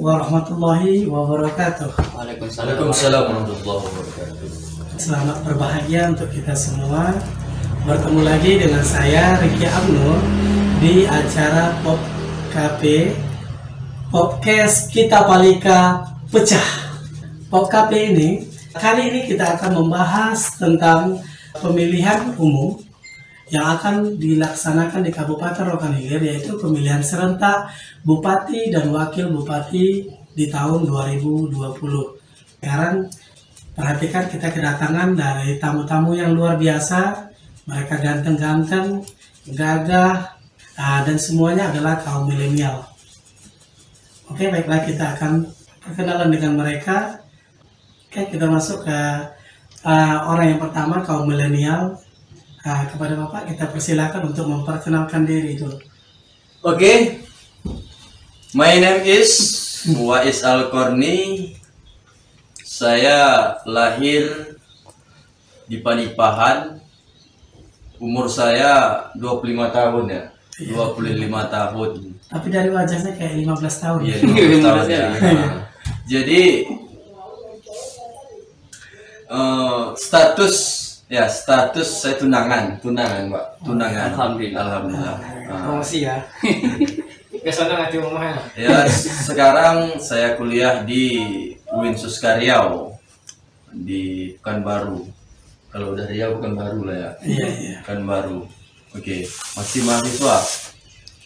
warahmatullahi wabarakatuh. Waalaikumsalam warahmatullahi wabarakatuh. Selamat berbahagia untuk kita semua. Bertemu lagi dengan saya Ricky Abnur di acara Pop Cafe Podcast Kita Palika Pecah. Pop Cafe ini kali ini kita akan membahas tentang pemilihan umum yang akan dilaksanakan di Kabupaten Rokan Hilir, yaitu pemilihan serentak Bupati dan Wakil Bupati di tahun 2020. Sekarang perhatikan, kita kedatangan dari tamu-tamu yang luar biasa. Mereka ganteng-ganteng, gagah, dan semuanya adalah kaum milenial. Oke, baiklah, kita akan perkenalan dengan mereka. Oke, kita masuk ke orang yang pertama, kaum milenial. Kepada Bapak kita persilakan untuk memperkenalkan diri dulu. Oke. My name is Wais Al-Korni. Saya lahir di Panipahan. Umur saya 25 tahun ya. 25 tahun. Tapi dari wajahnya kayak 15 tahun. Iya, 15 tahun ya. Jadi status saya tunangan Pak. Tunangan. Alhamdulillah. Promosi ya. Kesana nanti rumahnya. Ya, sekarang saya kuliah di Winsus Karyau di Pekanbaru. Kalau udah Riau Pekanbaru lah ya. Iya. Pekanbaru. Oke, masih mahasiswa.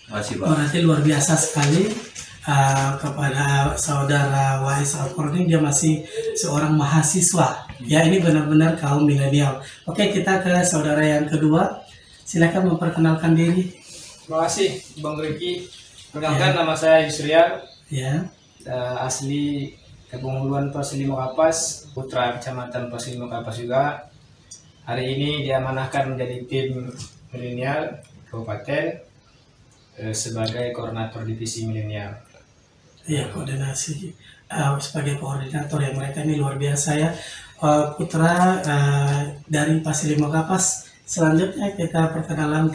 Masih Pak. Berarti luar biasa sekali kepada saudara Wais Al-Korni, dia masih seorang mahasiswa. Ya, ini benar-benar kaum milenial. Oke, kita ke saudara yang kedua. Silakan memperkenalkan diri. Terima kasih Bang Ricky. Perkenalkan, nama saya Yusrial. Ya. Asli Kampung Huluan Pos 5 Kapas, putra Kecamatan Pos 5 Kapas juga. Hari ini diamanahkan menjadi tim milenial Kabupaten sebagai koordinator divisi milenial. Iya, koordinasi sebagai koordinator yang mereka ini luar biasa ya. Putra dari Pasir Lima Kapas. Selanjutnya kita perkenalan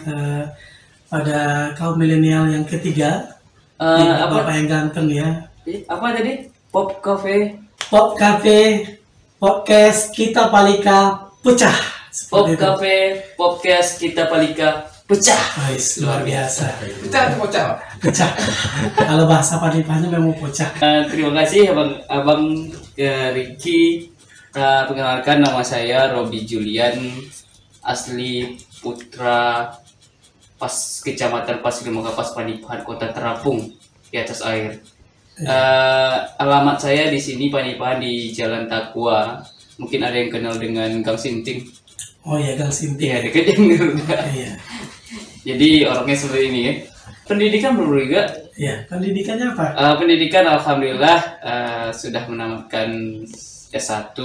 pada kaum milenial yang ketiga. Bapak yang ganteng ya. Apa tadi? Pop Cafe Podcast Kita Palika Pecah. Pop Cafe Podcast Kita Palika Pecah. Luar biasa. Kita bocah. Pecah. Kalau bahasa Panipahannya memang pecah. Terima kasih Abang Ricky. Perkenalkan, nama saya Robi Julian, asli putra Kecamatan Pasir Lima Kapas, Panipahan, Kota Terapung di atas air. Alamat saya di sini Panipahan di Jalan Takwa. Mungkin ada yang kenal dengan Gang Sinting. Oh ya, Gang Sinting. Iya, dekat yang Iya. Jadi orangnya seperti ini ya. Pendidikan belum juga? Iya, pendidikannya apa? Pendidikan alhamdulillah sudah menamatkan S1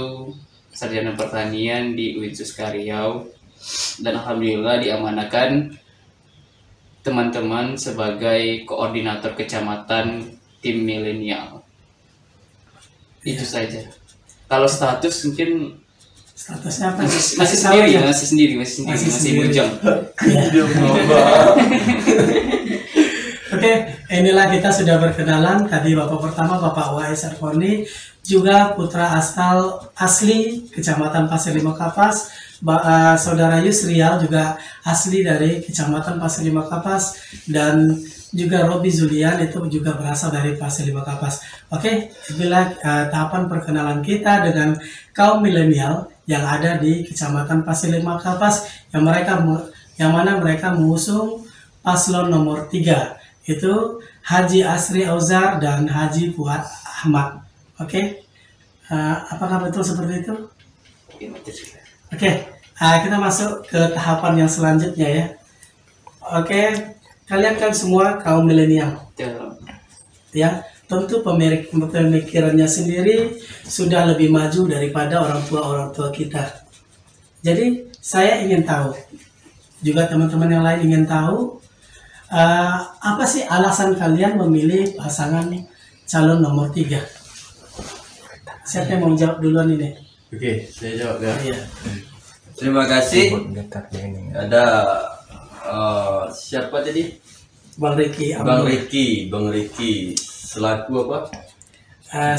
Sarjana Pertanian di Winsus Karyau, dan alhamdulillah diamanahkan teman-teman sebagai koordinator kecamatan tim milenial. Itu saja. Kalau status mungkin Statusnya apa? masih sendiri, masih bujang. Oke, inilah kita sudah berkenalan. Tadi Bapak pertama, Bapak Wais Al-Korni, juga putra asli Kecamatan Pasir Lima Kapas. Saudara Yusrial juga asli dari Kecamatan Pasir Lima Kapas, dan juga Robi Julian itu juga berasal dari Pasir Lima Kapas. Oke, inilah tahapan perkenalan kita dengan kaum milenial yang ada di Kecamatan Pasir Lima Kapas, yang mana mereka mengusung paslon nomor 3, itu Haji Asri Auzar dan Haji Fuad Ahmad. Oke, apakah betul seperti itu? Oke, kita masuk ke tahapan yang selanjutnya ya. Oke, kalian kan semua kaum milenial, ya. Tentu pemikirannya sendiri sudah lebih maju daripada orang tua kita. Jadi saya ingin tahu, juga teman-teman yang lain ingin tahu, apa sih alasan kalian memilih pasangan calon nomor 3? Siapa yang mau jawab duluan ini? Oke, saya jawab ya. Iya. Terima kasih. Ada siapa tadi? Bang Ricky. Bang Ricky selaku apa?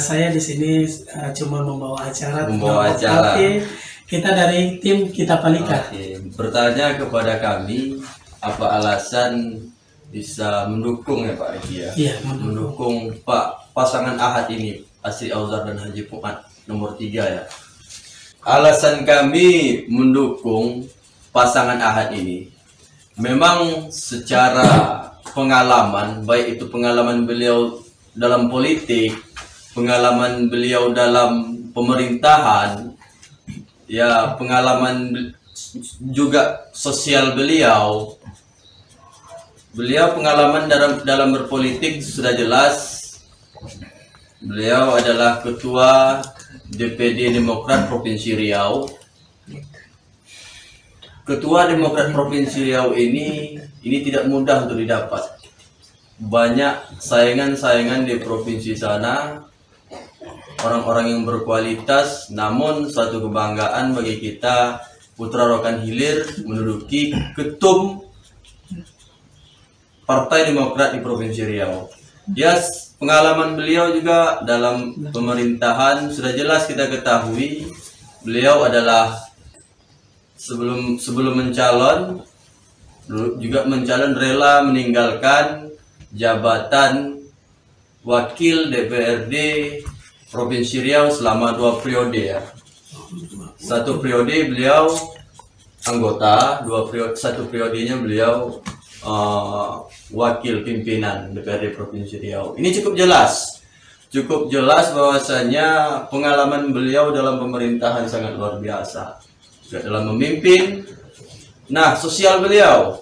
Saya di sini cuma membawa acara. Membawa acara. Tapi kita dari tim Kita Palika. Oke. Bertanya kepada kami, apa alasan bisa mendukung ya Pak Riki ya? Iya, Mendukung Pak pasangan Ahad ini, Asri Auzar dan Haji Fuad nomor 3 ya. Alasan kami mendukung pasangan Ahad ini, memang secara pengalaman, baik itu pengalaman beliau dalam politik, pengalaman beliau dalam pemerintahan, ya pengalaman juga sosial beliau pengalaman dalam berpolitik sudah jelas. Beliau adalah ketua DPD Demokrat Provinsi Riau. Ketua Demokrat Provinsi Riau ini tidak mudah untuk didapat. Banyak saingan-saingan di provinsi sana, orang-orang yang berkualitas, namun suatu kebanggaan bagi kita Putra Rokan Hilir menduduki ketum Partai Demokrat di Provinsi Riau. Ya, pengalaman beliau juga dalam pemerintahan sudah jelas kita ketahui. Beliau adalah sebelum mencalon juga mencalon rela meninggalkan jabatan wakil DPRD Provinsi Riau selama 2 periode ya. 1 periode beliau anggota, 1 periodenya beliau wakil pimpinan DPRD Provinsi Riau. Ini cukup jelas bahwasanya pengalaman beliau dalam pemerintahan sangat luar biasa, juga dalam memimpin. Nah, sosial beliau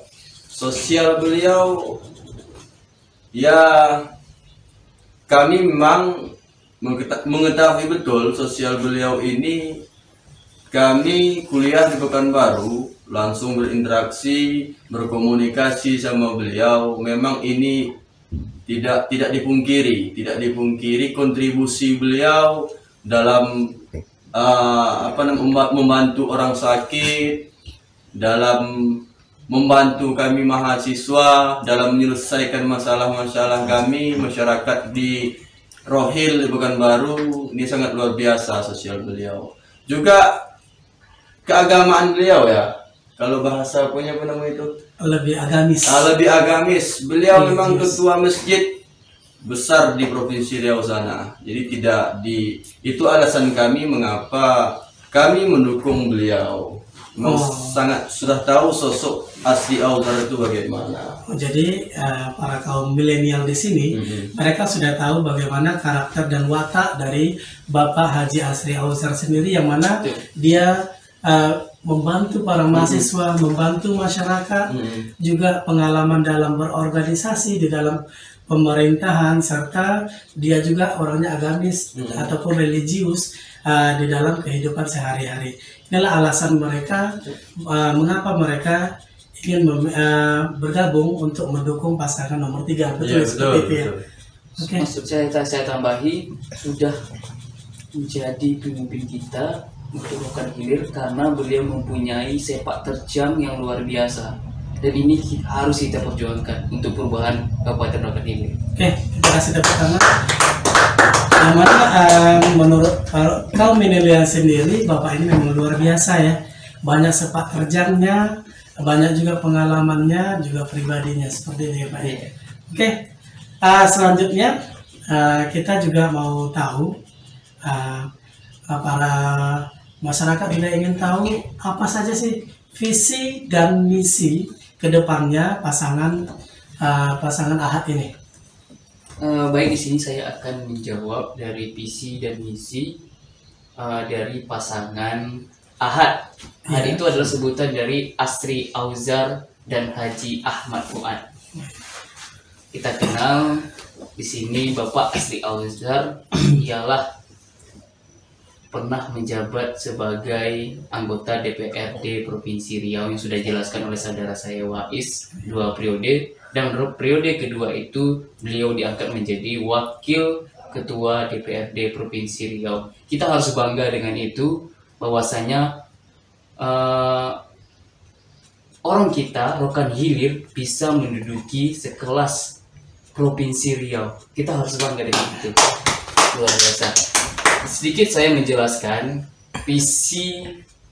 ya, kami memang mengetahui betul sosial beliau ini. Kami kuliah di Pekanbaru, langsung berinteraksi, berkomunikasi sama beliau. Memang ini tidak dipungkiri kontribusi beliau dalam membantu orang sakit, dalam membantu kami mahasiswa dalam menyelesaikan masalah-masalah kami masyarakat di Rohil di Pekanbaru. Ini sangat luar biasa sosial beliau. Juga keagamaan beliau ya, kalau bahasa punya apa namanya itu, lebih agamis. Lebih agamis. Beliau memang ketua masjid besar di Provinsi Riau sana. Jadi itu alasan kami mengapa kami mendukung beliau. Sangat sudah tahu sosok Asri Auzar itu bagaimana. Jadi para kaum milenial di sini mereka sudah tahu bagaimana karakter dan watak dari Bapak Haji Asri Auzar sendiri, yang mana dia membantu para mahasiswa, membantu masyarakat, juga pengalaman dalam berorganisasi di dalam pemerintahan, serta dia juga orangnya agamis ataupun religius di dalam kehidupan sehari-hari. Inilah alasan mereka mengapa mereka ingin bergabung untuk mendukung pasangan nomor 3. Betul, seperti itu ya. Okay. Maksud saya tambahi, sudah menjadi pemimpin kita untuk Rokan Hilir karena beliau mempunyai sepak terjang yang luar biasa, dan ini harus kita perjuangkan untuk perubahan Kabupaten Rokan Hilir. Oke, kita kasih tepuk tangan. Yang mana menurut kaum milenial sendiri, Bapak ini memang luar biasa ya. Banyak sepak terjangnya, banyak juga pengalamannya, juga pribadinya seperti ini Pak. Oke, selanjutnya kita juga mau tahu, para masyarakat juga ingin tahu apa saja sih visi dan misi kedepannya pasangan Ahad ini. Baik, di sini saya akan menjawab dari visi dan misi dari pasangan Ahad. Ahad itu adalah sebutan dari Asri Auzar dan Haji Ahmad Fuad. Kita kenal di sini Bapak Asri Auzar ialah pernah menjabat sebagai anggota DPRD Provinsi Riau yang sudah dijelaskan oleh saudara saya Wais 2 periode, dan menurut periode kedua itu beliau diangkat menjadi wakil ketua DPRD Provinsi Riau. Kita harus bangga dengan itu, bahwasanya orang kita Rokan Hilir bisa menduduki sekelas Provinsi Riau. Kita harus bangga dengan itu. luar biasa. Sedikit saya menjelaskan visi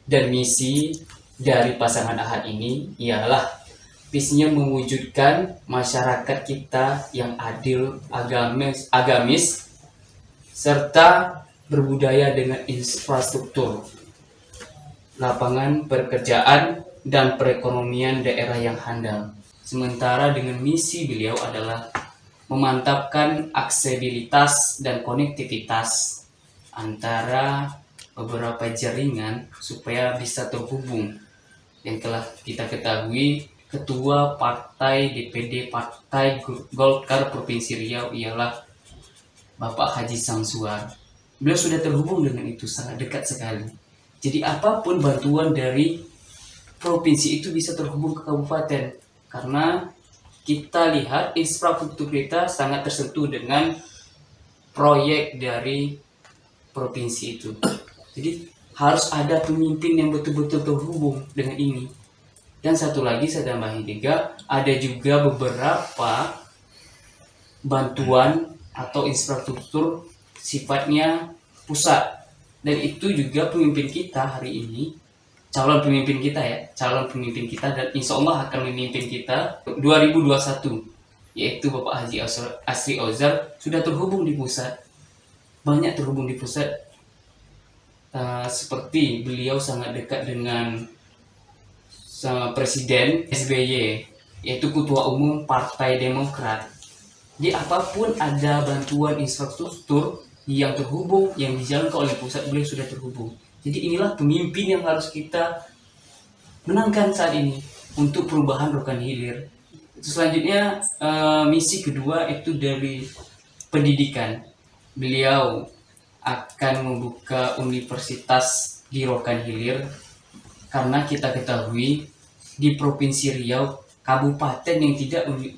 dan misi dari pasangan Ahad ini ialah visinya mewujudkan masyarakat kita yang adil, agamis serta berbudaya dengan infrastruktur, lapangan pekerjaan, dan perekonomian daerah yang handal. Sementara dengan misi beliau adalah memantapkan aksesibilitas dan konektivitas antara beberapa jaringan supaya bisa terhubung. Yang telah kita ketahui, Ketua Partai DPD Partai Golkar Provinsi Riau ialah Bapak Haji Samsuar. Beliau sudah terhubung dengan itu sangat dekat sekali. Jadi apapun bantuan dari provinsi itu bisa terhubung ke kabupaten, karena kita lihat infrastruktur kita sangat tersentuh dengan proyek dari provinsi itu. Jadi harus ada pemimpin yang betul-betul terhubung dengan ini. Dan satu lagi saya tambahin juga, ada juga beberapa bantuan atau infrastruktur sifatnya pusat, dan itu juga pemimpin kita hari ini, calon pemimpin kita dan insya Allah akan memimpin kita 2021, yaitu Bapak Haji Asri Ozar sudah terhubung di pusat, banyak terhubung di pusat. Seperti beliau sangat dekat dengan Presiden SBY, yaitu Ketua Umum Partai Demokrat. Jadi apapun ada bantuan infrastruktur yang terhubung, yang dijalankan oleh pusat, beliau sudah terhubung. Jadi inilah pemimpin yang harus kita menangkan saat ini untuk perubahan Rokan Hilir. Selanjutnya misi kedua itu dari pendidikan. Beliau akan membuka universitas di Rokan Hilir, karena kita ketahui di Provinsi Riau kabupaten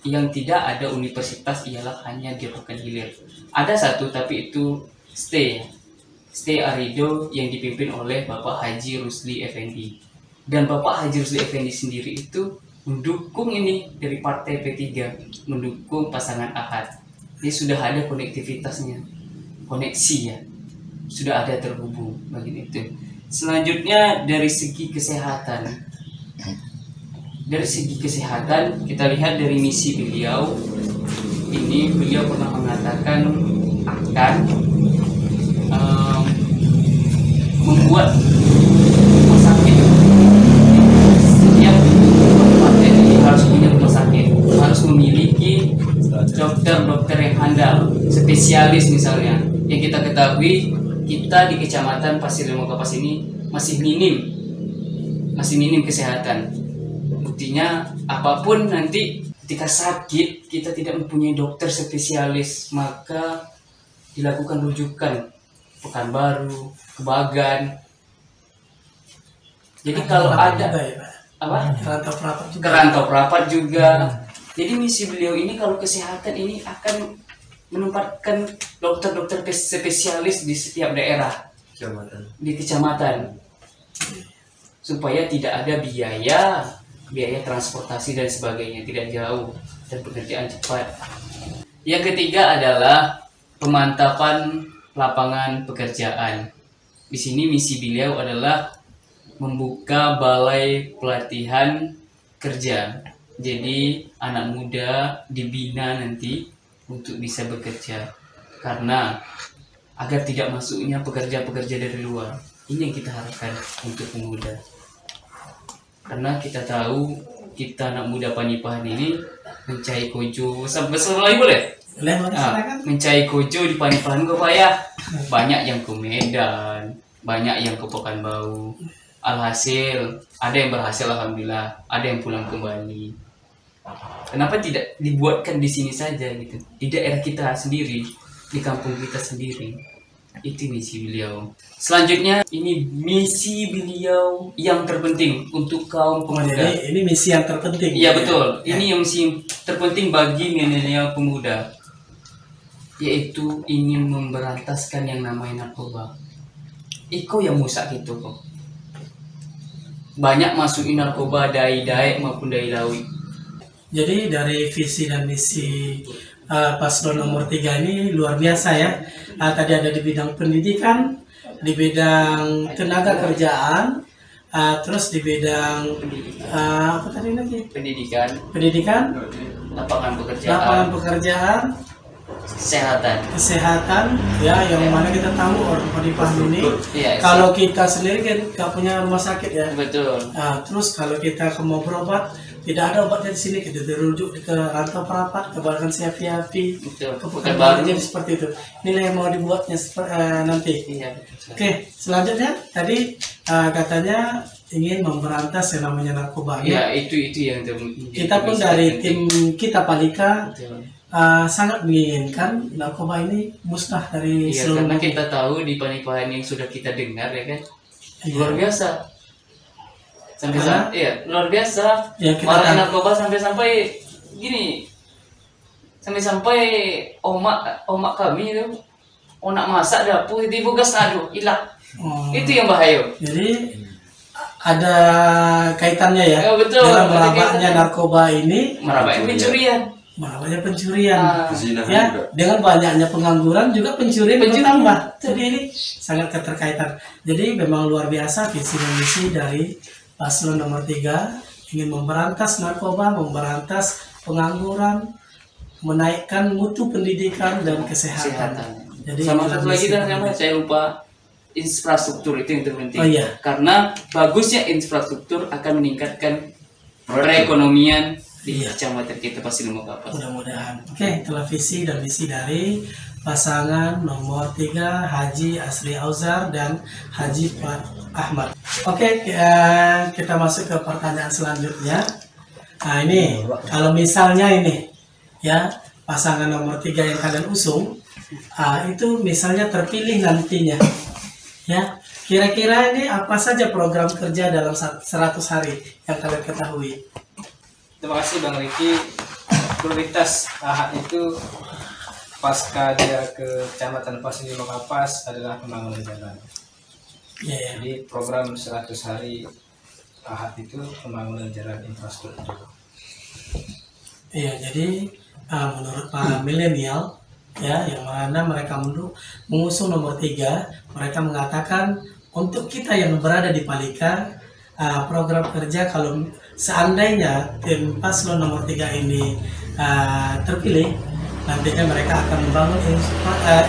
yang tidak ada universitas ialah hanya di Rokan Hilir. Ada satu tapi itu Stay Arido yang dipimpin oleh Bapak Haji Rusli Effendi. Dan Bapak Haji Rusli Effendi sendiri itu mendukung ini dari Partai P3, mendukung pasangan Ahad. Jadi sudah ada konektivitasnya, koneksi ya, sudah ada terhubung bagian itu. Selanjutnya dari segi kesehatan. Dari segi kesehatan kita lihat dari misi beliau ini, beliau pernah mengatakan akan membuat rumah sakit. Setiap kabupaten ini harus punya rumah sakit, harus memiliki dokter-dokter yang handal, spesialis misalnya. Yang kita ketahui, kita di Kecamatan Pasir Lima Kapas ini masih minim kesehatan. Buktinya apapun nanti ketika sakit kita tidak mempunyai dokter spesialis, maka dilakukan rujukan Pekanbaru, Kebagan. Jadi kalau ada apa? Kerantau Prapat juga. Jadi misi beliau ini kalau kesehatan ini akan menempatkan dokter-dokter spesialis di setiap daerah, di kecamatan, supaya tidak ada biaya transportasi dan sebagainya, tidak jauh dan pengerjaan cepat. Yang ketiga adalah pemantapan lapangan pekerjaan. Di sini misi beliau adalah membuka balai pelatihan kerja. Jadi anak muda dibina nanti untuk bisa bekerja, karena agar tidak masuknya pekerja-pekerja dari luar. Ini yang kita harapkan untuk pemuda. Karena kita tahu kita anak muda Panipahan ini mencari kojo sampai lagi boleh? Mencari kojo di Panipahan kok payah. Banyak yang ke Medan, banyak yang ke Pekanbaru. Alhasil ada yang berhasil alhamdulillah, ada yang pulang kembali. Kenapa tidak dibuatkan di sini saja gitu, di daerah kita sendiri, di kampung kita sendiri? Itu misi beliau. Selanjutnya ini misi beliau yang terpenting untuk kaum pemuda. Ini misi yang terpenting. Iya betul. Ini yang misi terpenting bagi milenial pemuda, yaitu ingin memberantaskan yang namanya narkoba. Iko yang musak itu kok. Banyak masukin narkoba dari daek maupun dari lawi. Jadi dari visi dan misi paslon nomor 3 ini luar biasa ya. Tadi ada di bidang pendidikan, di bidang tenaga kerjaan, terus di bidang apa tadi lagi? Pendidikan, lapangan lapangan pekerjaan, kesehatan, ya, yang mana kita tahu orang Panipahan ini, Iya, kalau kita sendiri kan nggak punya rumah sakit ya. betul. Terus kalau kita mau berobat, tidak ada obatnya di sini, kita dirujuk ke Rantau Perapat, ke Bagan Siapi-Api, Betul. ke Pekanbaru, jadi seperti itu. Inilah yang mau dibuatnya nanti. Iya. Oke, selanjutnya tadi katanya ingin memberantas yang namanya narkoba. Iya, itu yang Kita pun dari tim kita Palika Betul. sangat menginginkan narkoba ini musnah dari Iya, seluruh karena dunia. kita tahu di Panipahan yang sudah kita dengar ya kan, Iya. luar biasa. Karena- Iya, luar biasa. Ya, kita Marak tahu. narkoba sampai gini, sampai omak kami itu, onak masak dapur itu gas aduh hilang. Oh, Itu yang bahaya. jadi ada kaitannya ya, Ya, betul. dengan Ada merabaknya kaitannya. narkoba ini, Merabaknya pencurian. merabaknya pencurian. Zinahan Ya, juga. dengan banyaknya pengangguran juga pencurian Pencurian. bertambah. Jadi ini sangat keterkaitan. Jadi memang luar biasa visi dan misi dari paslon nomor 3 ingin memberantas narkoba, memberantas pengangguran, menaikkan mutu pendidikan dan kesehatan. Jadi Sama inilah satu lagi misi dan dan misi. saya lupa, infrastruktur itu yang terpenting. Oh, iya. Karena bagusnya infrastruktur akan meningkatkan perekonomian di Iya. kecamatan kita pasti Kapas. Mudah-mudahan. Oke, itulah visi dan misi dari pasangan nomor 3 Haji Asli Auzar dan Haji Fuad Ahmad. Oke, kita masuk ke pertanyaan selanjutnya. Nah, ini kalau misalnya ini ya pasangan nomor 3 yang kalian usung itu misalnya terpilih nantinya, ya kira-kira ini apa saja program kerja dalam 100 hari yang kalian ketahui? Terima kasih Bang Riki. Prioritas Ahad itu pasca dia ke Kecamatan Pasir Lima Kapas adalah pembangunan jalan. Ya, ya. Jadi program 100 hari Ahad itu pembangunan jalan infrastruktur. Iya, jadi menurut para milenial ya yang mana mereka mengusung nomor 3, mereka mengatakan untuk kita yang berada di Palika, program kerja kalau seandainya tim paslon nomor 3 ini terpilih, nantinya mereka akan membangun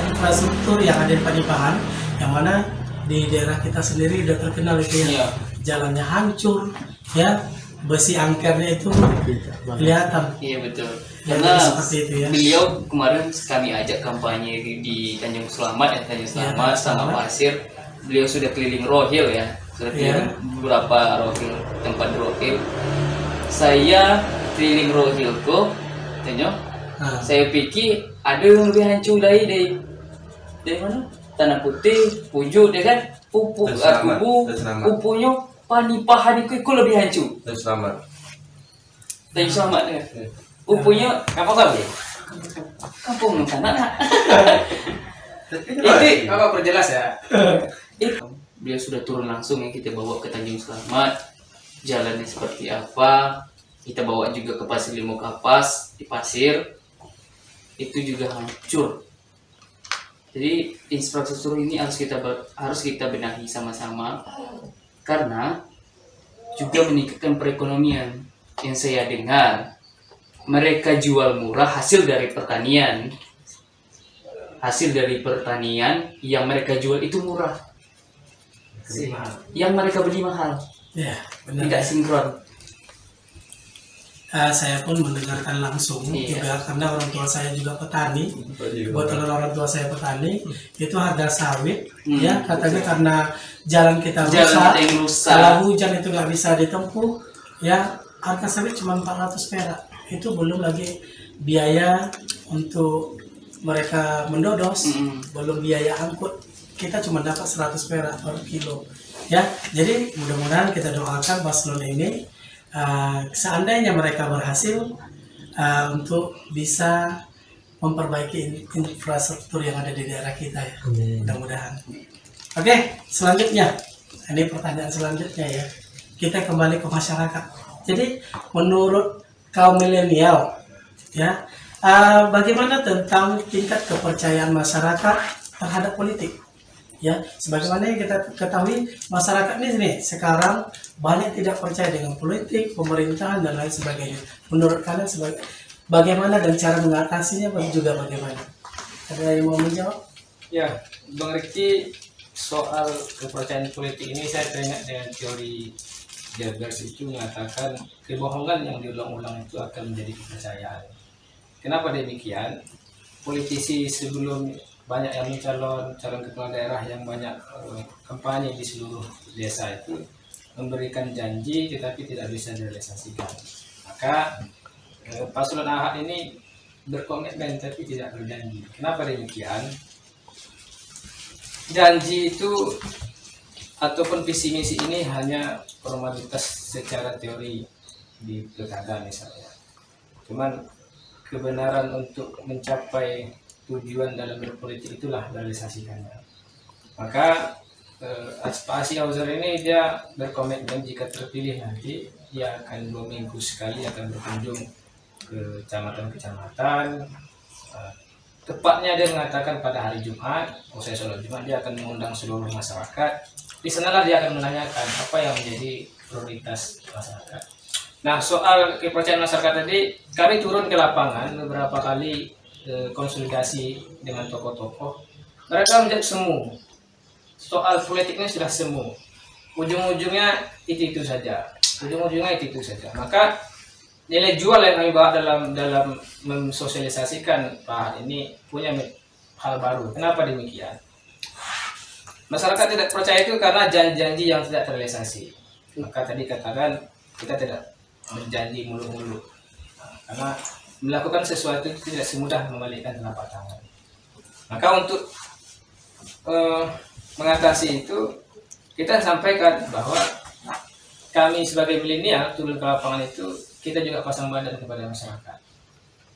infrastruktur yang ada di Panipahan, yang mana di daerah kita sendiri sudah terkenal itu ya, Iya. jalannya hancur ya, besi angkernya itu kelihatan. Iya betul. Ya, Karena seperti itu ya. beliau kemarin kami ajak kampanye di Tanjung Selamat ya, Tanjung Selamat Tanjung sama Selamat. Pasir. Beliau sudah keliling Rohil ya, sudah keliling beberapa Rohil, tempat Rohil. Saya keliling Rohil kok, tanya. Nah, Saya pikir ada yang lebih hancur dari mana? Tanah Putih, Pujuk dia kan, pupuk Dan Selamat, kubu, dan Selamat. pupunya Panipahan itu lebih hancur. Dan selamat. Tanjung Selamat dia. Pupunya Apa kali? kampung sana. Itu apa perjelas ya? Beliau sudah turun langsung ya, kita bawa ke Tanjung Selamat, jalannya seperti apa, kita bawa juga ke Pasir Limo Kapas di Pasir, itu juga hancur. Jadi infrastruktur ini harus kita benahi sama-sama, karena juga meningkatkan perekonomian. Yang saya dengar, mereka jual murah hasil dari pertanian. Hasil dari pertanian yang mereka jual itu murah. Yang mereka beli mahal, ya benar. tidak sinkron. Saya pun mendengarkan langsung Iya. juga karena orang tua saya juga petani. Kebetulan orang tua saya petani, itu harga sawit ya katanya karena jalan kita Jalan rusak, kita yang rusak. kalau hujan itu nggak bisa ditempuh, ya harga sawit cuma 400 perak. Itu belum lagi biaya untuk mereka mendodos, belum biaya angkut. Kita cuma dapat 100 perak per kilo. Ya, jadi mudah-mudahan kita doakan paslon ini seandainya mereka berhasil untuk bisa memperbaiki infrastruktur yang ada di daerah kita ya. Mudah-mudahan. Oke, selanjutnya. Ini pertanyaan selanjutnya ya. Kita kembali ke masyarakat. Jadi menurut kaum milenial ya, Bagaimana tentang tingkat kepercayaan masyarakat terhadap politik? Ya, sebagaimana yang kita ketahui, masyarakat ini nih sekarang banyak tidak percaya dengan politik, pemerintahan dan lain sebagainya. Menurut kalian bagaimana dan cara mengatasinya juga bagaimana? Ada yang mau menjawab? Ya, Bang Riki, soal kepercayaan politik ini saya teringat dengan teori Jaggers itu mengatakan kebohongan yang diulang-ulang itu akan menjadi kepercayaan. Kenapa demikian? Politisi sebelum banyak yang calon kepala daerah yang banyak kampanye di seluruh desa itu memberikan janji tetapi tidak bisa direalisasikan. Maka paslon Ahad ini berkomitmen tapi tidak berjanji. Kenapa demikian? Janji itu ataupun visi misi ini hanya formalitas secara teori di pilkada misalnya. Cuman kebenaran untuk mencapai tujuan dalam berpolitik itulah realisasikannya. Maka Pak Asyik Auzer ini dia berkomitmen jika terpilih nanti dia akan 2 minggu sekali akan berkunjung ke kecamatan-kecamatan. Tepatnya dia mengatakan pada hari Jumat, usai sholat Jumat dia akan mengundang seluruh masyarakat. Di sanalah dia akan menanyakan apa yang menjadi prioritas masyarakat. Nah, soal kepercayaan masyarakat tadi, kami turun ke lapangan beberapa kali konsolidasi dengan tokoh-tokoh. Mereka menjawab semu. Soal politiknya sudah semu. Ujung-ujungnya itu saja. Maka nilai jual yang kami bawa dalam mensosialisasikan Pak ini punya hal baru. Kenapa demikian? Masyarakat tidak percaya itu karena janji-janji yang tidak terrealisasi. Maka tadi katakan kita tidak berjanji mulu-mulu. Karena melakukan sesuatu itu tidak semudah membalikkan telapak tangan. Maka untuk mengatasi itu kita sampaikan bahwa kami sebagai milenial turun ke lapangan itu kita juga pasang badan kepada masyarakat.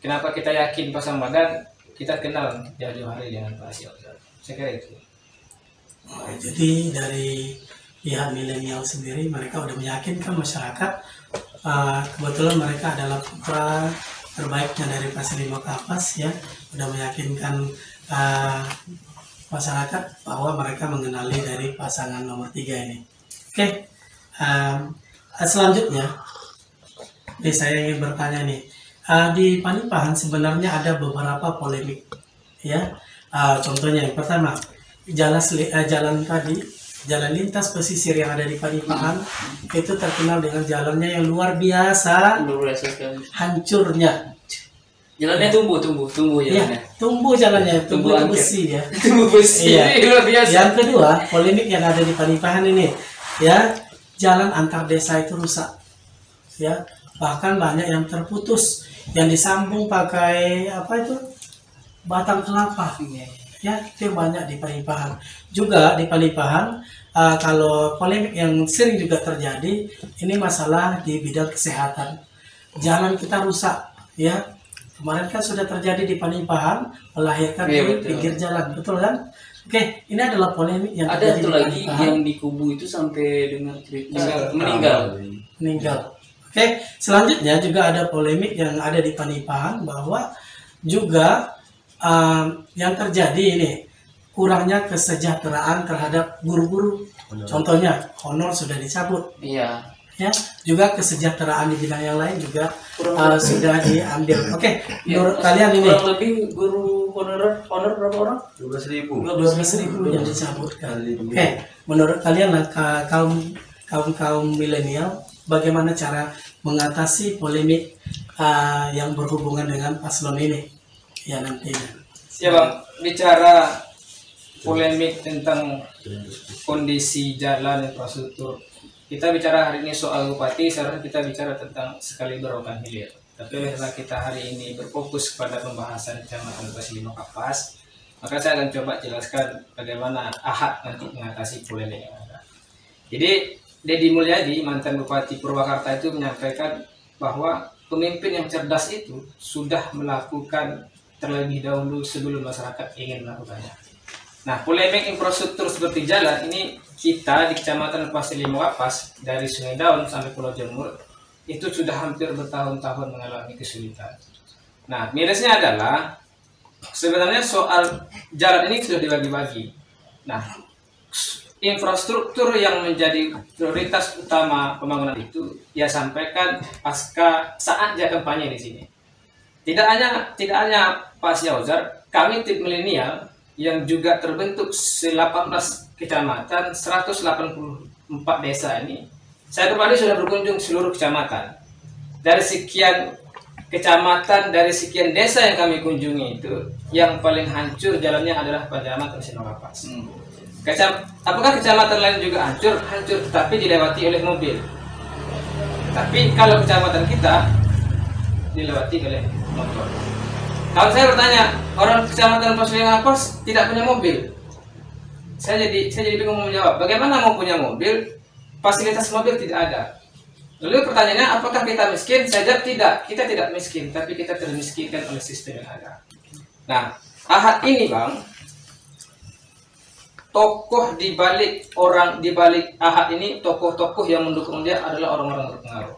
Kenapa kita yakin pasang badan? Kita kenal jauh-jauh hari dengan Pak Asyik Auzer. Saya kira itu. Jadi dari pihak milenial sendiri mereka sudah meyakinkan masyarakat. Kebetulan mereka adalah putra terbaiknya dari Pasir Lima Kapas ya, sudah meyakinkan masyarakat bahwa mereka mengenali dari pasangan nomor 3 ini. Oke, selanjutnya saya ingin bertanya nih, di Panipahan sebenarnya ada beberapa polemik ya. Contohnya yang pertama, jalan lintas pesisir yang ada di Panipahan itu terkenal dengan jalannya yang luar biasa hancurnya. Jalannya tumbuh jalannya. Ya, tumbuh jalannya, tumbuh besi ya. Tumbuh besi. Iya. Luar biasa. Yang kedua, polemik yang ada di Panipahan ini, ya, jalan antar desa itu rusak. Ya, bahkan banyak yang terputus, yang disambung pakai apa itu? Batang kelapa. Ya, itu banyak di Panipahan. Juga di Panipahan, kalau polemik yang sering juga terjadi, ini masalah di bidang kesehatan. Jalan kita rusak, ya. Kemarin kan sudah terjadi di Panipahan, melahirkan di pinggir jalan, betul kan? Oke, ini adalah polemik yang ada terjadi tuh di lagi Panipahan. yang di Kubu itu sampai dengar cerita meninggal. Oke, selanjutnya juga ada polemik yang ada di Panipahan bahwa juga yang terjadi ini kurangnya kesejahteraan terhadap guru-guru. Contohnya honor sudah dicabut. Iya. Ya, juga kesejahteraan di bidang yang lain juga sudah diambil. Oke, menurut kalian ini kurang lebih guru honor berapa orang? 12.000 yang dicabutkan. Oke, menurut kalian kaum milenial bagaimana cara mengatasi polemik yang berhubungan dengan paslon ini ya nantinya? Ya Bang, bicara polemik tentang kondisi jalan infrastruktur. Kita bicara hari ini soal bupati, seharusnya kita bicara tentang sekali berokan hilir. Tapi karena kita hari ini berfokus pada pembahasan Kecamatan Pasir Lima Kapas, maka saya akan coba jelaskan bagaimana Ahad nanti mengatasi polemik yang ada. Jadi Deddy Mulyadi, mantan Bupati Purwakarta itu menyampaikan bahwa pemimpin yang cerdas itu sudah melakukan terlebih dahulu sebelum masyarakat ingin melakukannya. Nah, polemik infrastruktur seperti jalan ini kita di Kecamatan Pasir Lima Kapas dari Sungai Daun sampai Pulau Jemur itu sudah hampir bertahun-tahun mengalami kesulitan. Nah, mirisnya adalah sebenarnya soal jalan ini sudah dibagi-bagi. Nah, infrastruktur yang menjadi prioritas utama pembangunan itu ia sampaikan pasca saat dia kampanye di sini. Tidak hanya Pak Syauzar, kami tim milenial yang juga terbentuk 18 kecamatan, 184 desa ini. Saya pribadi sudah berkunjung seluruh kecamatan. Dari sekian kecamatan, dari sekian desa yang kami kunjungi itu, yang paling hancur jalannya adalah Kecamatan Sinokapas. Apakah kecamatan lain juga hancur? Hancur, tetapi dilewati oleh mobil. Tapi kalau kecamatan kita dilewati oleh motor. Kalau saya bertanya, orang kecamatan Sinokapas tidak punya mobil. Saya jadi bingung menjawab. Bagaimana mau punya mobil? Fasilitas mobil tidak ada. Lalu pertanyaannya, apakah kita miskin? Saya jawab tidak. Kita tidak miskin, tapi kita termiskinkan oleh sistem yang ada. Nah, Ahad ini, Bang, tokoh di balik Ahad ini, tokoh-tokoh yang mendukung dia adalah orang-orang berpengaruh.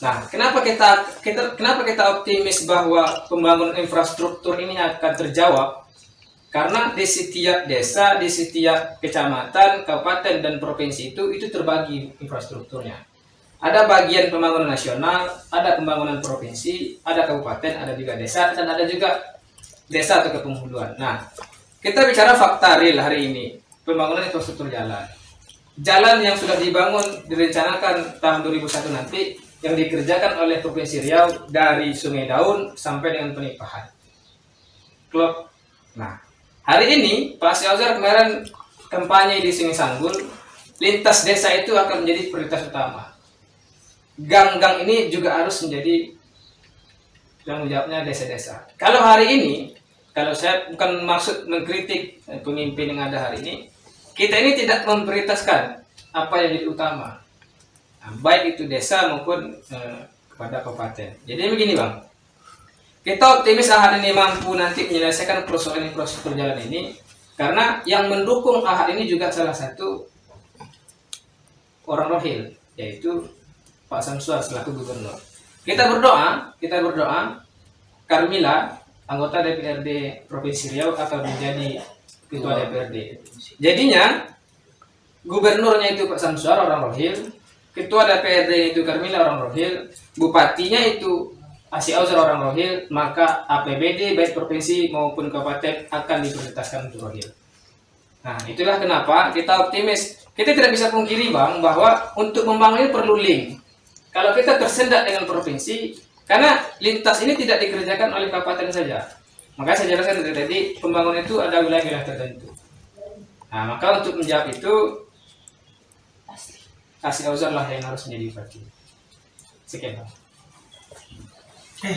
Nah, kenapa kita optimis bahwa pembangunan infrastruktur ini akan terjawab? Karena di setiap desa, di setiap kecamatan, kabupaten, dan provinsi itu terbagi infrastrukturnya. Ada bagian pembangunan nasional, ada pembangunan provinsi, ada kabupaten, ada juga desa, dan ada juga desa atau kepemuluan. Nah, kita bicara fakta real hari ini, pembangunan infrastruktur jalan. Jalan yang sudah dibangun, direncanakan tahun 2001 nanti, yang dikerjakan oleh Provinsi Riau dari Sungai Daun sampai dengan Penipahan. Nah, hari ini Pak Syauzar kemarin kampanye di Sungai Sanggul, lintas desa itu akan menjadi prioritas utama. Gang-gang ini juga harus menjadi tanggung jawabnya desa-desa. Kalau hari ini, kalau saya bukan maksud mengkritik pemimpin yang ada hari ini, kita ini tidak memprioritaskan apa yang jadi utama. Nah, baik itu desa maupun kepada kabupaten. Jadi begini, Bang. Kita optimis Ahad ini mampu nanti menyelesaikan persoalan infrastruktur jalan ini, karena yang mendukung Ahad ini juga salah satu orang Rohil, yaitu Pak Samsuar selaku gubernur. Kita berdoa Karmila, anggota DPRD Provinsi Riau, akan menjadi ketua DPRD. Jadinya gubernurnya itu Pak Samsuar orang Rohil, ketua DPRD itu Karmila orang Rohil, bupatinya itu Syauzar orang Rohil, maka APBD baik provinsi maupun kabupaten akan diprioritaskan untuk Rohil. Nah, itulah kenapa kita optimis. Kita tidak bisa pungkiri, Bang, bahwa untuk membangun ini perlu link. Kalau kita tersendat dengan provinsi, karena lintas ini tidak dikerjakan oleh kabupaten saja. Makanya saya jelaskan tadi, pembangunan itu ada wilayah-wilayah tertentu. Nah, maka untuk menjawab itu, Syauzar lah yang harus menjadi bupati. Sekian, Bang. Oke,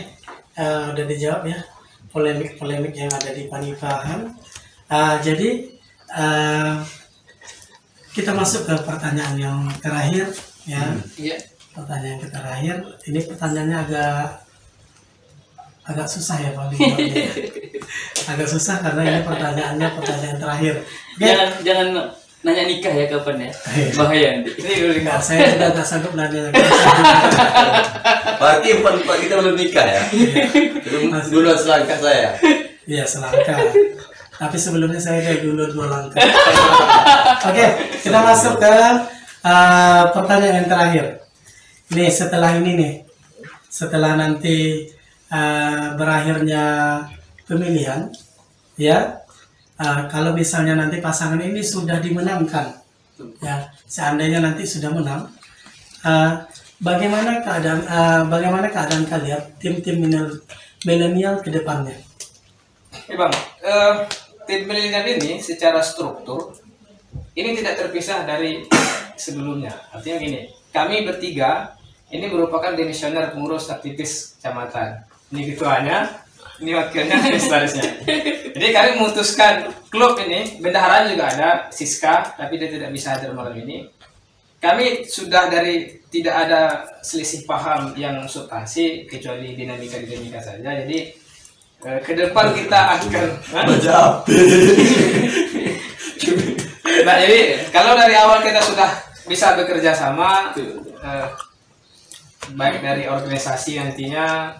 udah dijawab ya polemik-polemik yang ada di Panipahan. Jadi kita masuk ke pertanyaan yang terakhir ya. Pertanyaan yang terakhir, ini pertanyaannya agak susah ya Pak. Agak susah karena ini pertanyaan terakhir. Jangan nanya nikah ya kapan ya? Bahaya nanti. Ini dulu nikah. Saya sudah tak sanggup nanya. Berarti Pak kita belum nikah ya? Dulu selangkah saya. Iya, selangkah. Tapi sebelumnya saya udah dulu 2 langkah. Oke, kita masuk ke pertanyaan yang terakhir. Nih, setelah nanti berakhirnya pemilihan, ya, kalau misalnya nanti pasangan ini sudah dimenangkan, ya, seandainya nanti sudah menang, bagaimana keadaan kalian tim milenial ke depannya? Bang, tim milenial ini secara struktur ini tidak terpisah dari sebelumnya. Artinya gini, kami bertiga ini merupakan demisioner pengurus aktivis kecamatan. Ini ketuanya, ini wakilnya, ini seterusnya. Jadi kami memutuskan klub ini, bendaharaan juga ada, Siska, tapi dia tidak bisa hadir malam ini. Kami sudah dari tidak ada selisih paham yang substansi, kecuali dinamika saja. Jadi ke depan kita akan nah, jadi kalau dari awal kita sudah bisa bekerja sama, baik dari organisasi nantinya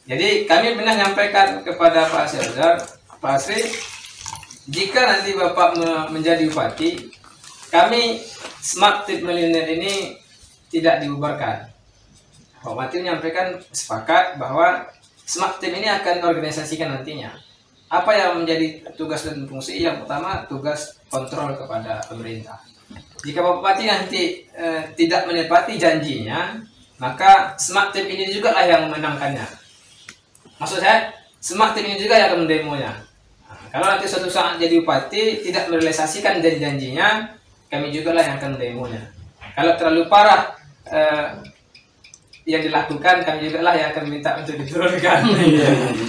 Jadi kami pernah menyampaikan kepada Pak Syahzar, Pak Asri, jika nanti Bapak menjadi bupati, kami Smart Team Milenial ini tidak dibubarkan. Pak Bupati menyampaikan sepakat bahwa Smart Team ini akan organisasikan nantinya. Apa yang menjadi tugas dan fungsi? Yang pertama, tugas kontrol kepada pemerintah. Jika Pak Bupati nanti tidak menepati janjinya, maka Smart Team ini juga lah yang memenangkannya. Maksud saya, Smart Team ini juga yang akan mendemonya. Nah, kalau nanti suatu saat jadi bupati tidak merealisasikan janji-janjinya, kami juga lah yang akan mendemonya. Kalau terlalu parah yang dilakukan, kami juga lah yang akan minta untuk diturunkan.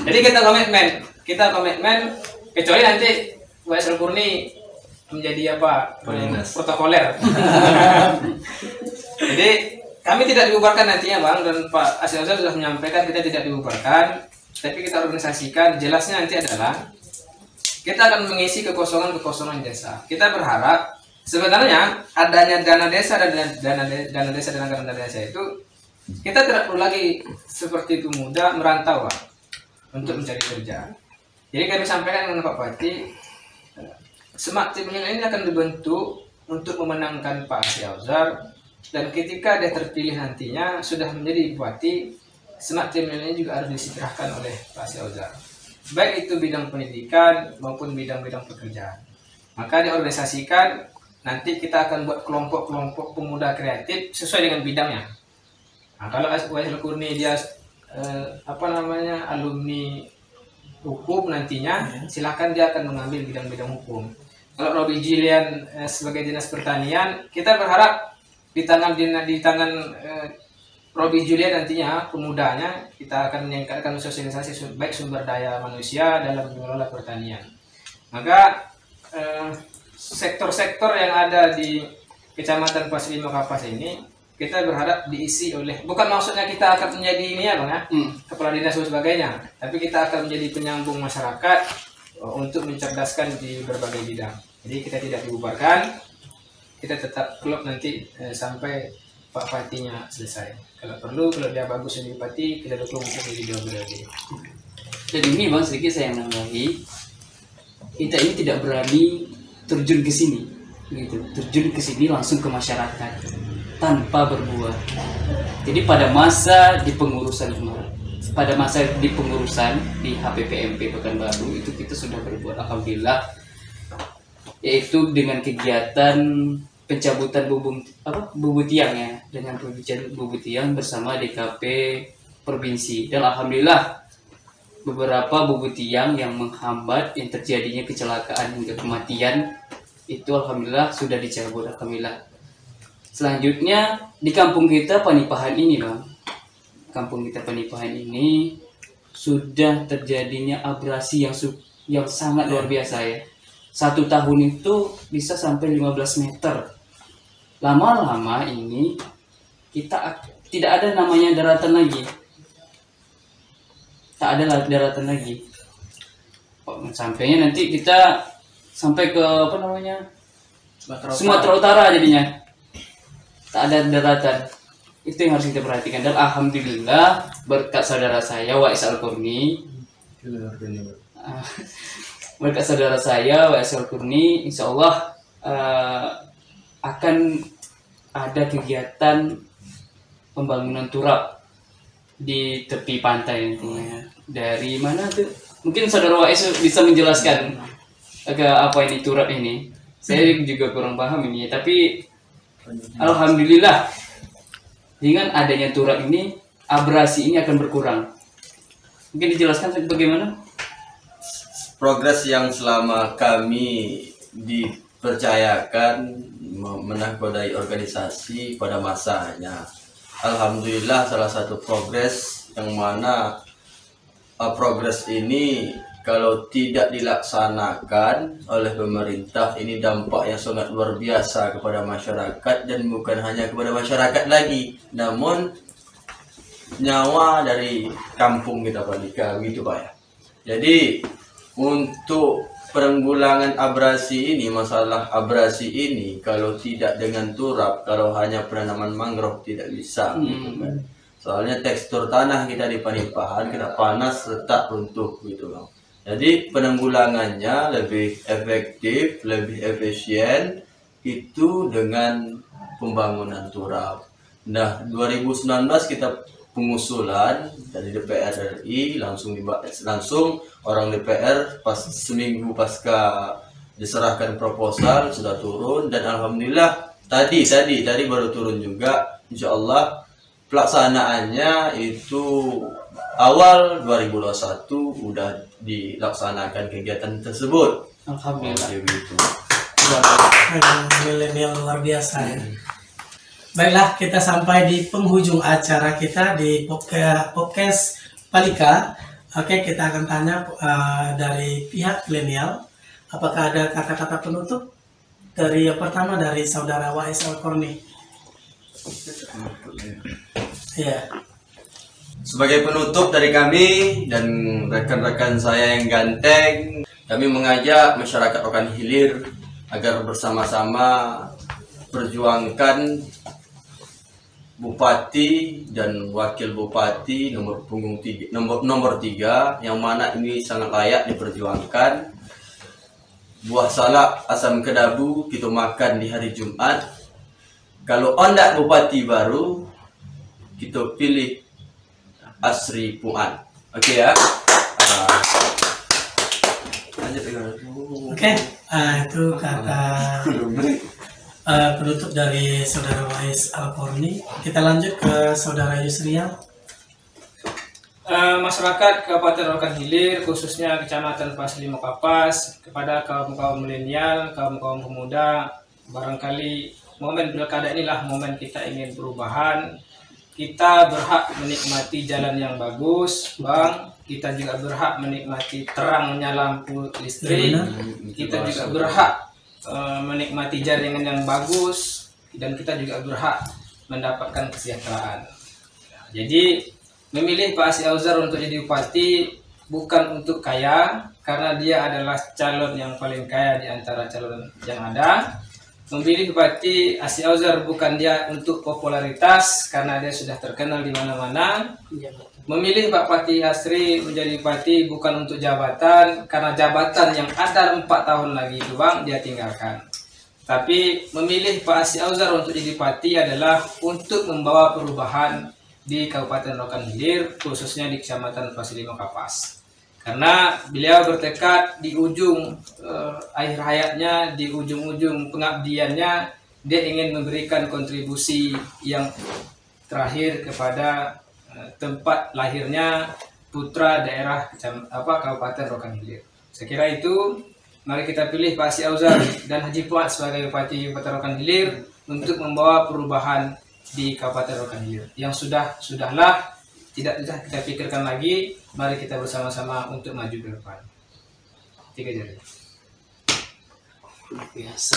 Jadi kita komitmen, kecuali nanti WS Al-Qurni menjadi apa? Protokoler. Jadi kami tidak dibubarkan nantinya, Bang, dan Pak Asyazal sudah menyampaikan kita tidak dibubarkan, tapi kita organisasikan. Jelasnya nanti adalah kita akan mengisi kekosongan desa. Kita berharap sebenarnya adanya dana desa dan dana desa dan anggaran dana desa itu kita tidak perlu lagi seperti pemuda merantau, Pak, untuk mencari kerja. Jadi kami sampaikan dengan Pak Bupati, Smart Team ini akan dibentuk untuk memenangkan Pak Syahzar, dan ketika dia terpilih nantinya sudah menjadi bupati, Smart Team ini juga harus diserahkan oleh Pak Syahzar, baik itu bidang pendidikan maupun bidang-bidang pekerjaan. Maka diorganisasikan, nanti kita akan buat kelompok-kelompok pemuda kreatif sesuai dengan bidangnya. Nah, kalau WS Al-Qurni dia alumni hukum nantinya, silakan dia akan mengambil bidang-bidang hukum. Kalau Robi Julian sebagai dinas pertanian, kita berharap di tangan Robi Julian nantinya, pemudanya, kita akan meningkatkan sosialisasi baik sumber daya manusia dalam mengelola pertanian. Maka sektor-sektor yang ada di Kecamatan Pasir Lima Kapas ini kita berharap diisi oleh, bukan maksudnya kita akan menjadi ini ya, Bang, ya, kepala dinas dan sebagainya, tapi kita akan menjadi penyambung masyarakat untuk mencerdaskan di berbagai bidang. Jadi kita tidak dibubarkan, kita tetap klub nanti sampai Pak Bupatinya selesai. Kalau perlu, kalau dia bagus jadi bupati, kita dukung untuk jadi dua periode. Dan ini, Bang, sedikit saya menambahi, kita ini tidak berani terjun ke sini, gitu. Terjun ke sini langsung ke masyarakat tanpa berbuat. Jadi pada masa di pengurusan di HPPMP Pekanbaru itu kita sudah berbuat, alhamdulillah, yaitu dengan kegiatan pencabutan bubu tiang ya, dengan pencabutan bubu tiang bersama DKP provinsi, dan alhamdulillah beberapa bubu tiang yang menghambat yang terjadinya kecelakaan hingga kematian itu alhamdulillah sudah dicabut, alhamdulillah. Selanjutnya di kampung kita Panipahan ini, Bang, kampung kita Panipahan ini sudah terjadinya abrasi yang sangat luar biasa ya. 1 tahun itu bisa sampai 15 meter. Lama-lama ini kita tidak ada namanya daratan lagi. Tak ada daratan lagi. Sampainya nanti kita sampai ke Sumatera Utara jadinya. Tak ada daratan. Itu yang harus kita perhatikan. Dan alhamdulillah berkat saudara saya WS Al-Qurni, berkat saudara saya WS Al-Qurni, insya Allah akan ada kegiatan pembangunan turap di tepi pantai nantinya. Dari mana tuh? Mungkin saudara WS bisa menjelaskan apa ini turap ini. Saya juga kurang paham ini, tapi alhamdulillah dengan adanya turap ini, abrasi ini akan berkurang. Mungkin dijelaskan bagaimana? Progres yang selama kami dipercayakan menakodai organisasi pada masanya, alhamdulillah salah satu progres yang mana progres ini kalau tidak dilaksanakan oleh pemerintah, ini dampak yang sangat luar biasa kepada masyarakat, dan bukan hanya kepada masyarakat lagi, namun nyawa dari kampung kita Palika, gitu Pak ya. Jadi untuk penanggulangan abrasi ini, masalah abrasi ini, kalau tidak dengan turap, kalau hanya penanaman mangrove tidak bisa, gitu kan. Soalnya tekstur tanah kita di Panipahan kena panas retak runtuh gitu bang. Jadi penanggulangannya lebih efektif, lebih efisien itu dengan pembangunan turap. Nah 2019 kita pengusulan dari DPR RI langsung orang DPR pas seminggu pasca diserahkan proposal sudah turun, dan alhamdulillah tadi baru turun juga, insya Allah pelaksanaannya itu awal 2021 udah dilaksanakan kegiatan tersebut. Alhamdulillah. Gitu. Milenial luar biasa ya. Baiklah, kita sampai di penghujung acara kita di podcast Palika. Oke, kita akan tanya dari pihak milenial, apakah ada kata-kata penutup dari yang pertama dari saudara Wais Al-Korni. Ya. Sebagai penutup dari kami dan rekan-rekan saya yang ganteng, kami mengajak masyarakat Rokan Hilir agar bersama-sama perjuangkan Bupati dan Wakil Bupati nomor 3 yang mana ini sangat layak diperjuangkan. Buah salak asam kedabu kita makan di hari Jumat. Kalau ondak Bupati baru, kita pilih Asri Puan. Oke ya. Oke, itu kata penutup dari saudara Wais Al-Korni. Kita lanjut ke saudara Yusrial. Masyarakat Kabupaten Rokan Hilir, khususnya Kecamatan Pasir Lima Kapas, kepada kaum-kaum milenial, kaum-kaum pemuda, barangkali momen pilkada inilah momen kita ingin perubahan. Kita berhak menikmati jalan yang bagus, Bang. Kita juga berhak menikmati terangnya lampu listrik. Kita juga berhak menikmati jaringan yang bagus, dan kita juga berhak mendapatkan kesejahteraan. Jadi memilih Pak Asri Auzar untuk jadi bupati bukan untuk kaya, karena dia adalah calon yang paling kaya di antara calon yang ada. Memilih Bupati Asri Auzar bukan dia untuk popularitas, karena dia sudah terkenal di mana-mana. Memilih Pak Pati Asri menjadi bupati bukan untuk jabatan, karena jabatan yang ada 4 tahun lagi itu Bang dia tinggalkan. Tapi memilih Pak Asri Auzar untuk jadi bupati adalah untuk membawa perubahan di Kabupaten Rokan Hilir, khususnya di Kecamatan Pasir Lima Kapas. Karena beliau bertekad di ujung akhir hayatnya, di ujung-ujung pengabdiannya, dia ingin memberikan kontribusi yang terakhir kepada tempat lahirnya putra daerah Kabupaten Rokan Hilir. Saya kira itu, mari kita pilih Pak Asri Auzar dan Haji Puan sebagai Bupati Kabupaten Rokan Hilir untuk membawa perubahan di Kabupaten Rokan Hilir. Yang sudahlah, tidak usah kita pikirkan lagi. Mari kita bersama-sama untuk maju ke depan. 3 jari. Biasa.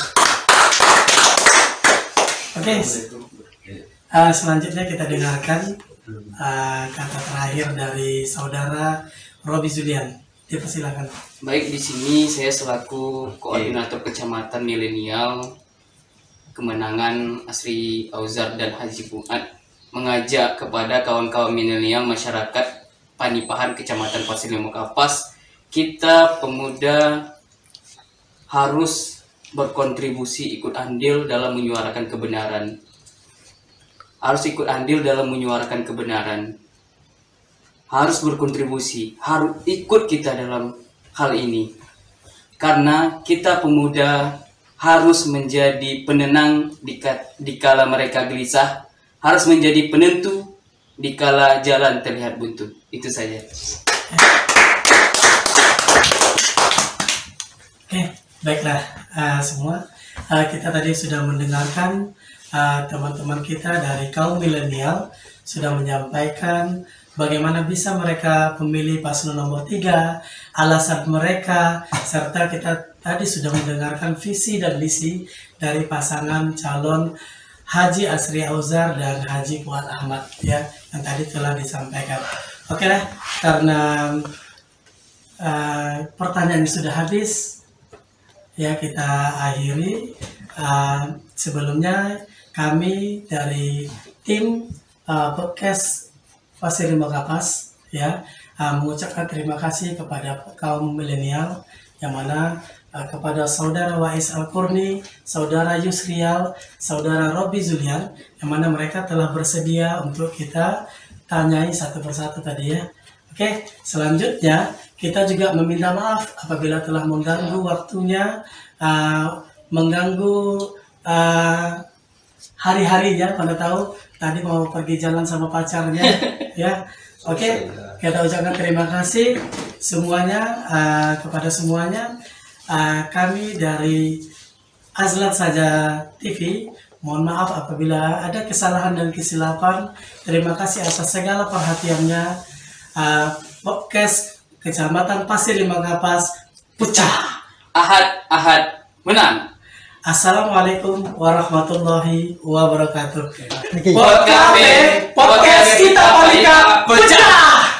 Oke, selanjutnya kita dengarkan kata terakhir dari saudara Robi Julian. Dipersilakan. Baik, di sini saya selaku koordinator kecamatan milenial kemenangan Asri Auzar dan Haji Fuad mengajak kepada kawan-kawan milenial masyarakat Panipahan Kecamatan Pasir Lima Kapas, kita pemuda harus berkontribusi, ikut andil dalam menyuarakan kebenaran. Harus ikut andil dalam menyuarakan kebenaran. Harus berkontribusi, harus ikut kita dalam hal ini. Karena kita pemuda harus menjadi penenang di kala mereka gelisah, harus menjadi penentu di kala jalan terlihat buntu. Itu saja. Oke, baiklah semua. Kita tadi sudah mendengarkan teman-teman kita dari kaum milenial sudah menyampaikan bagaimana bisa mereka memilih paslon nomor 3, alasan mereka, serta kita tadi sudah mendengarkan visi dan misi dari pasangan calon Haji Asri Auzar dan Haji Fuad Ahmad ya, yang tadi telah disampaikan. Oke lah, karena pertanyaannya sudah habis, ya kita akhiri. Sebelumnya kami dari tim podcast Pasir Lima Kapas, ya, mengucapkan terima kasih kepada kaum milenial, yang mana kepada saudara Wais Al-Qurni, saudara Yusrial, saudara Robi Julian, yang mana mereka telah bersedia untuk kita tanyai satu persatu tadi ya. Oke, selanjutnya kita juga meminta maaf apabila telah mengganggu waktunya, mengganggu hari-harinya. Pada tahu tadi mau pergi jalan sama pacarnya, ya. Oke, kita ucapkan terima kasih semuanya kepada semuanya. Kami dari Azlat Saja TV, mohon maaf apabila ada kesalahan dan kesilapan. Terima kasih atas segala perhatiannya. Podcast Kecamatan Pasir Lima Kapas pecah. Ahad menang. Assalamualaikum warahmatullahi wabarakatuh. Podcast kita Palika pecah.